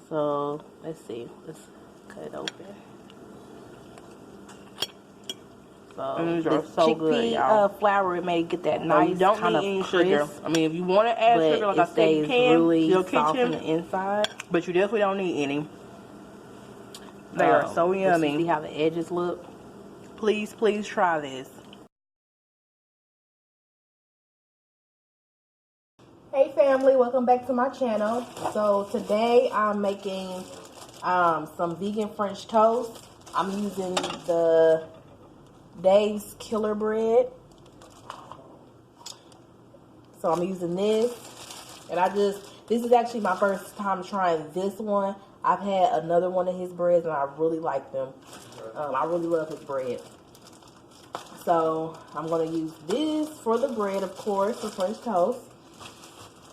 So let's see. Let's cut it open. So this so chickpea flour, it may get that nice kind of crisp. Sugar. I mean, if you want to add sugar, like I said, you can. Really soft on the inside. But you definitely don't need any. They are so yummy. See how the edges look? Please, please try this. Hey family, welcome back to my channel. So today I'm making some vegan French toast. I'm using the Dave's Killer Bread. So I'm using this, and this is actually my first time trying this one. I've had another one of his breads and I really like them. I really love his bread. So I'm going to use this for the bread, of course, for French toast.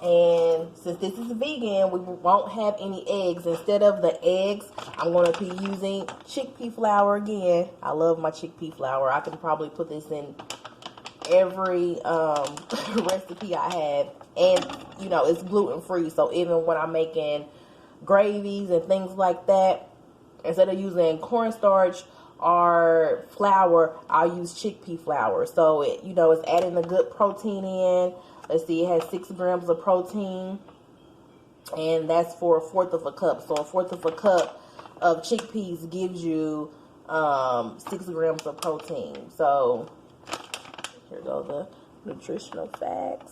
And since this is vegan, we won't have any eggs. Instead of the eggs, I'm going to be using chickpea flour again. I love my chickpea flour. I can probably put this in every recipe I have. And, you know, it's gluten-free. So even when I'm making gravies and things like that, instead of using cornstarch or flour, I'll use chickpea flour. So, you know, it's adding a good protein in. Let's see, it has 6 grams of protein, and that's for 1/4 of a cup. So 1/4 of a cup of chickpeas gives you 6 grams of protein. So here go the nutritional facts.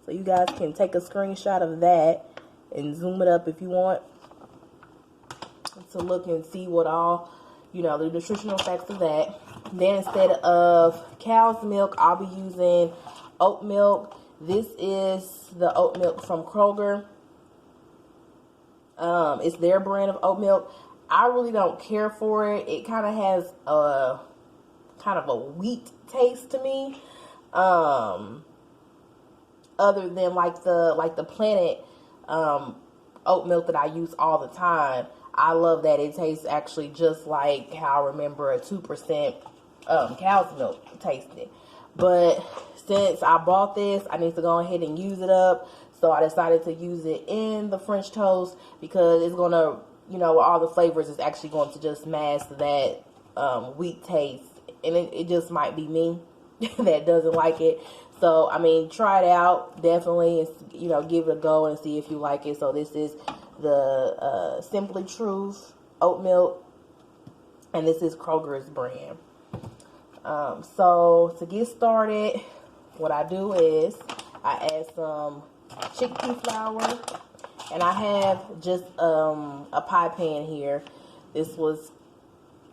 So you guys can take a screenshot of that and zoom it up if you want to look and see what all, you know, the nutritional facts of that. Then instead of cow's milk, I'll be using oat milk. This is the oat milk from Kroger. It's their brand of oat milk. I really don't care for it. It kind of has a wheat taste to me. Other than like the Planet oat milk that I use all the time. I love that it tastes actually just like how I remember a 2% cow's milk tasted. But since I bought this, I need to go ahead and use it up. So I decided to use it in the French toast because it's going to, you know, all the flavors is actually going to just mask that wheat taste. And it just might be me that doesn't like it. So, I mean, try it out. Definitely, you know, give it a go and see if you like it. So this is the Simply Truth oat milk. And this is Kroger's brand. So to get started, what I do is I add some chickpea flour, and I have just a pie pan here. This was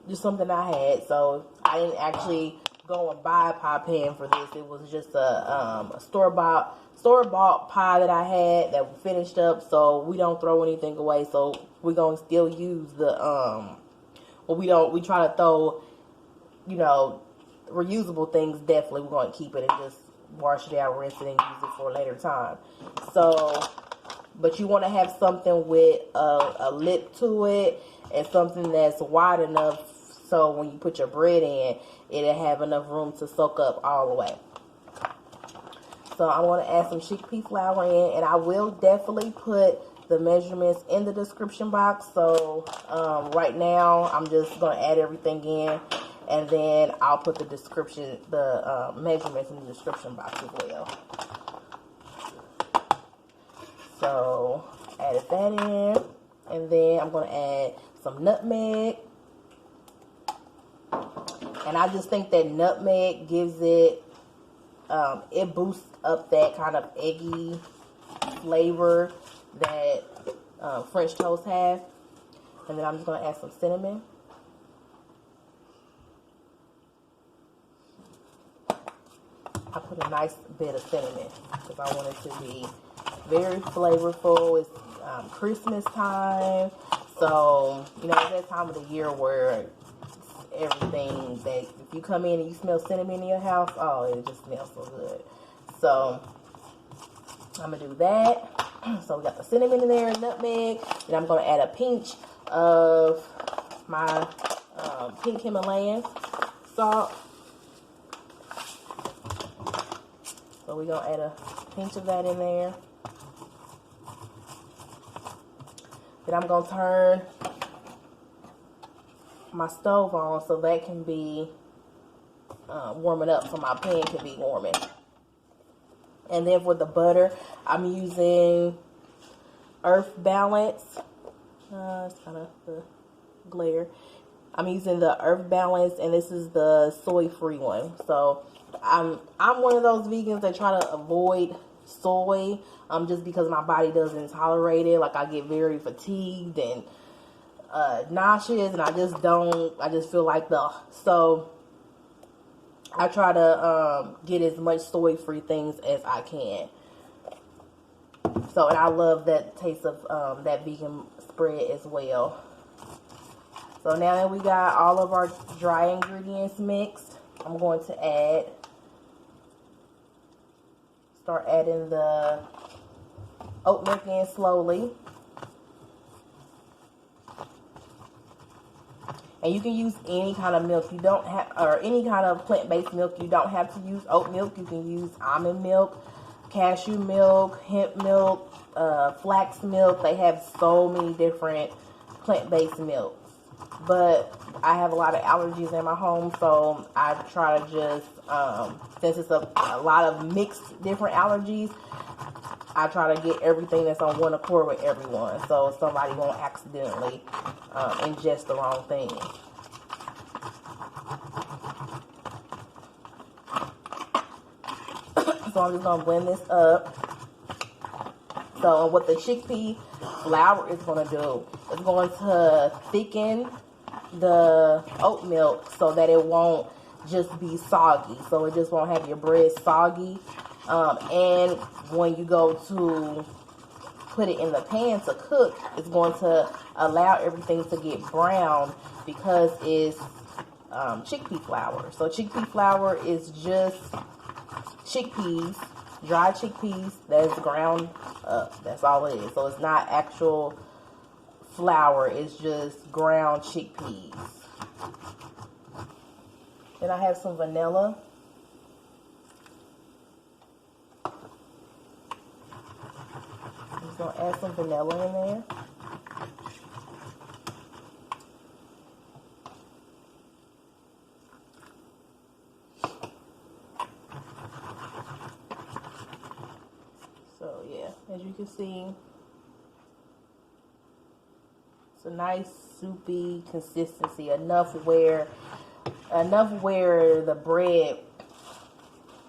just something I had, so I didn't actually go and buy a pie pan for this. It was just a store-bought pie that I had that finished up, so we don't throw anything away. So we're gonna still use the we try to throw, you know, reusable things. Definitely we're going to keep it and just wash it out, rinse it, and use it for a later time. So, but you want to have something with a lip to it and something that's wide enough so when you put your bread in, it'll have enough room to soak up all the way. So I'm going to add some chickpea flour in, and I will definitely put the measurements in the description box. So right now I'm just going to add everything in, and then I'll put the measurements in the description box as well. So added that in, and then I'm going to add some nutmeg. And I just think that nutmeg gives it, it boosts up that kind of eggy flavor that French toast has. And then I'm just going to add some cinnamon. I put a nice bit of cinnamon because I want it to be very flavorful. It's Christmas time. So, you know, it's that time of the year where everything that if you come in and you smell cinnamon in your house, oh, it just smells so good. So I'm gonna do that. So we got the cinnamon in there, nutmeg, and I'm gonna add a pinch of my pink Himalayan salt. So we're gonna add a pinch of that in there. Then I'm going to turn my stove on so that can be warming up, so my pan can be warming. And then for the butter, I'm using Earth Balance. It's kind of the glare. I'm using the Earth Balance, and this is the soy-free one. So I'm one of those vegans that try to avoid soy, just because my body doesn't tolerate it. Like, I get very fatigued and nauseous, and I just feel like so I try to get as much soy-free things as I can. So, and I love that taste of that vegan spread as well. So now that we got all of our dry ingredients mixed, I'm going to start adding the oat milk in slowly. And you can use any kind of milk. You don't have, or any kind of plant-based milk. You don't have to use oat milk. You can use almond milk, cashew milk, hemp milk, flax milk. They have so many different plant-based milks. But I have a lot of allergies in my home, so I try to just, since it's a lot of mixed different allergies, I try to get everything that's on one accord with everyone, so somebody won't accidentally ingest the wrong thing. So I'm just going to blend this up. So what the chickpea flour is going to do, it's going to thicken the oat milk so that it won't just be soggy. So it just won't have your bread soggy. And when you go to put it in the pan to cook, it's going to allow everything to get brown because it's chickpea flour. So chickpea flour is just chickpeas, dry chickpeas that's ground up. That's all it is. So it's not actual flour, it's just ground chickpeas. Then I have some vanilla. I'm just going to add some vanilla in there. So yeah, as you can see, it's a nice soupy consistency, enough where the bread,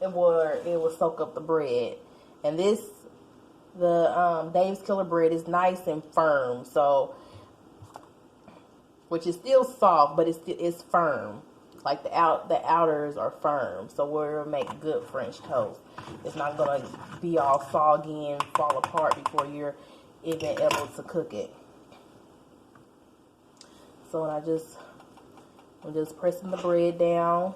it will soak up the bread. And this, the Dave's Killer bread is nice and firm, so, which is still soft, but it's firm. Like the outers are firm, so we'll make good French toast. It's not gonna be all soggy and fall apart before you're even able to cook it. So I'm just pressing the bread down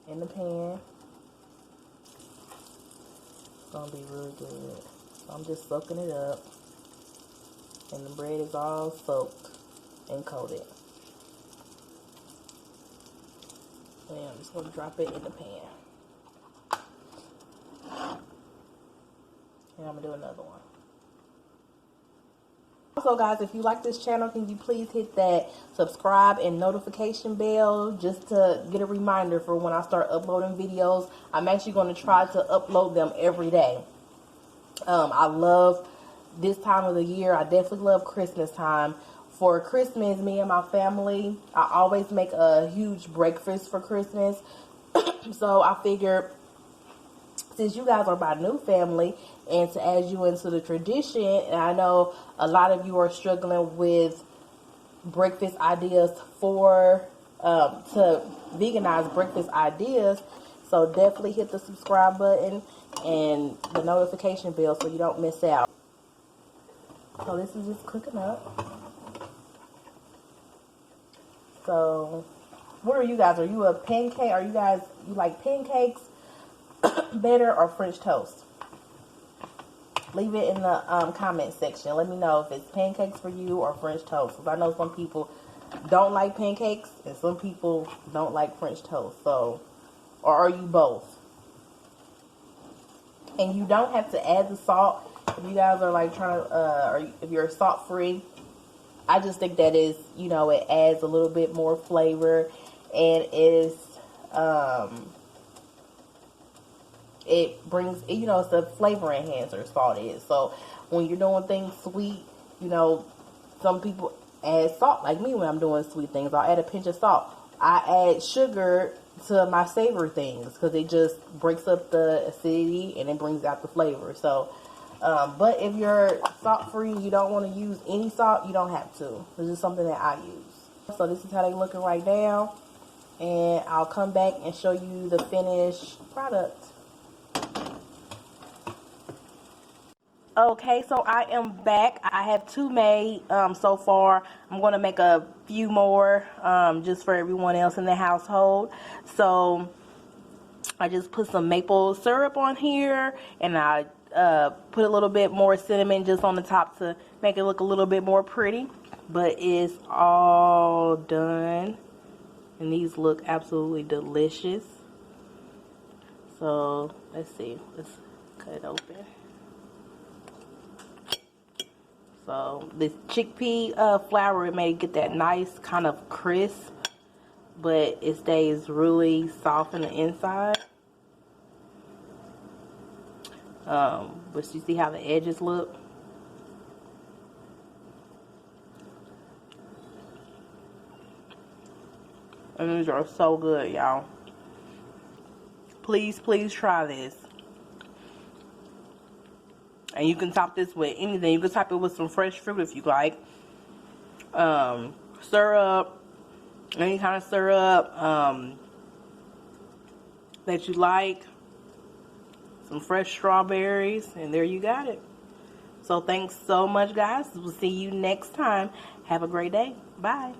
in the pan. It's gonna be really good. So I'm just soaking it up, and the bread is all soaked and coated. And I'm just going to drop it in the pan. And I'm going to do another one. Also, guys, if you like this channel, can you please hit that subscribe and notification bell just to get a reminder for when I start uploading videos. I'm actually going to try to upload them every day. I love this time of the year. I definitely love Christmas time. For Christmas, me and my family, I always make a huge breakfast for Christmas. So I figured, since you guys are my new family, and to add you into the tradition, and I know a lot of you are struggling with breakfast ideas to veganize breakfast ideas, so definitely hit the subscribe button and the notification bell so you don't miss out. So this is just cooking up. So, what are you guys? Are you a pancake? Are you guys, you like pancakes better or French toast? Leave it in the comment section. Let me know if it's pancakes for you or French toast. Because I know some people don't like pancakes and some people don't like French toast. So, or are you both? And you don't have to add the salt if you guys are like trying to, or if you're salt free. I just think that is, you know, it adds a little bit more flavor, and it brings, you know, it's a flavor enhancer, salt is. So when you're doing things sweet, you know, some people add salt, like me when I'm doing sweet things. I'll add a pinch of salt. I add sugar to my savory things because it just breaks up the acidity and it brings out the flavor. So but if you're salt free, you don't want to use any salt, you don't have to. This is something that I use. So this is how they're looking right now, and I'll come back and show you the finished product. Okay, so I am back. I have 2 made so far. I'm going to make a few more just for everyone else in the household. So I just put some maple syrup on here, and I put a little bit more cinnamon just on the top to make it look a little bit more pretty. But it's all done, and these look absolutely delicious. So let's see, let's cut it open. So this chickpea flour, it may get that nice kind of crisp, but it stays really soft on the inside. But you see how the edges look? And these are so good, y'all. Please, please try this. And you can top this with anything. You can top it with some fresh fruit if you like. Syrup, any kind of syrup that you like. Some fresh strawberries, and there you got it. So thanks so much, guys. We'll see you next time. Have a great day. Bye.